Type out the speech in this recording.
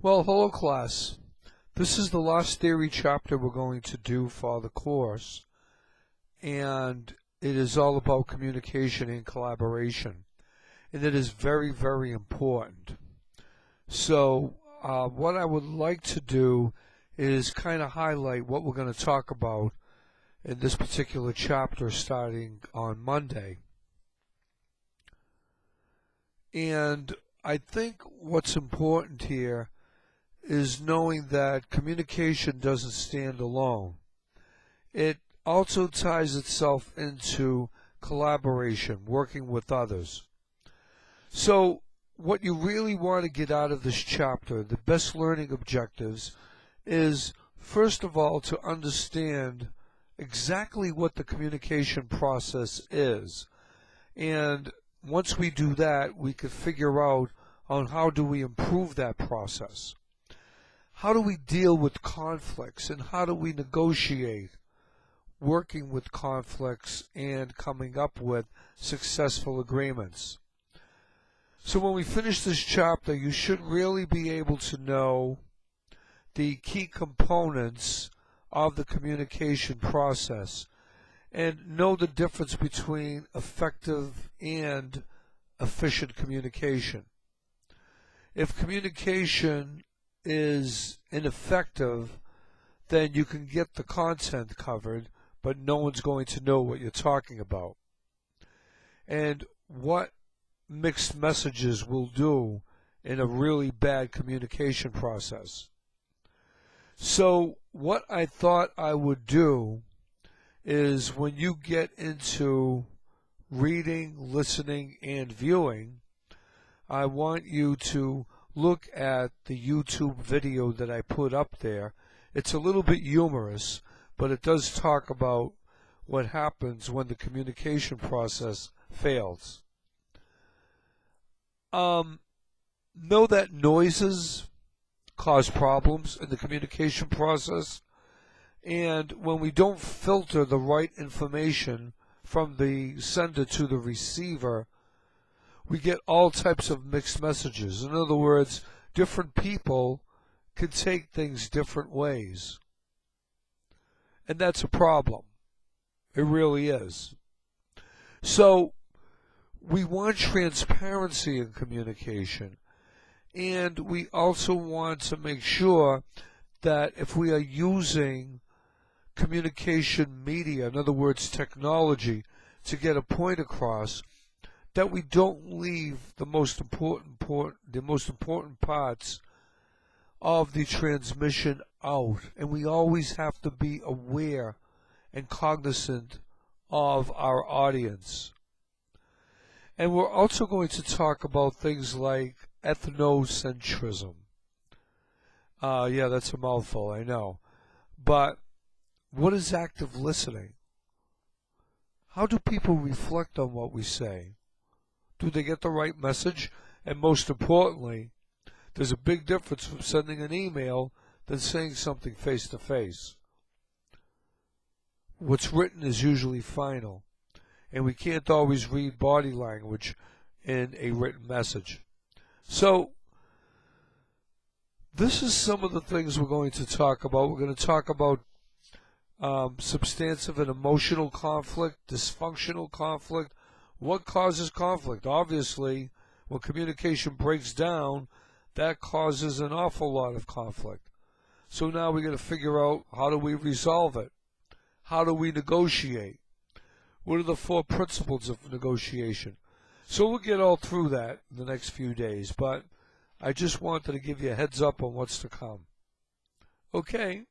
Well, hello class. This is the last theory chapter we're going to do for the course, and it is all about communication and collaboration, and it is very, very important. So what I would like to do is kind of highlight what we're going to talk about in this particular chapter starting on Monday. And I think what's important here is knowing that communication doesn't stand alone. It also ties itself into collaboration, working with others. So what you really want to get out of this chapter, the best learning objectives, is first of all to understand exactly what the communication process is. And once we do that, we can figure out on how do we improve that process. How do we deal with conflicts, and how do we negotiate working with conflicts and coming up with successful agreements? So when we finish this chapter, you should really be able to know the key components of the communication process and know the difference between effective and efficient communication. If communication is ineffective, then you can get the content covered, but no one's going to know what you're talking about. And what mixed messages will do in a really bad communication process. So what I thought I would do is when you get into reading, listening, and viewing, I want you to look at the YouTube video that I put up there. It's a little bit humorous, but it does talk about what happens when the communication process fails. Know that noises cause problems in the communication process, and when we don't filter the right information from the sender to the receiver, we get all types of mixed messages. In other words, different people can take things different ways. And that's a problem. It really is. So we want transparency in communication. And we also want to make sure that if we are using communication media, in other words, technology, to get a point across, that we don't leave the most important parts of the transmission out. And we always have to be aware and cognizant of our audience. And we're also going to talk about things like ethnocentrism. Yeah, that's a mouthful, I know. But what is active listening? How do people reflect on what we say? Do they get the right message? And most importantly, there's a big difference from sending an email than saying something face to face. What's written is usually final, and we can't always read body language in a written message. So this is some of the things we're going to talk about. We're going to talk about substantive and emotional conflict, dysfunctional conflict. What causes conflict? Obviously, when communication breaks down, that causes an awful lot of conflict. So now we got to figure out, how do we resolve it? How do we negotiate? What are the 4 principles of negotiation? So we'll get all through that in the next few days, but I just wanted to give you a heads up on what's to come. Okay.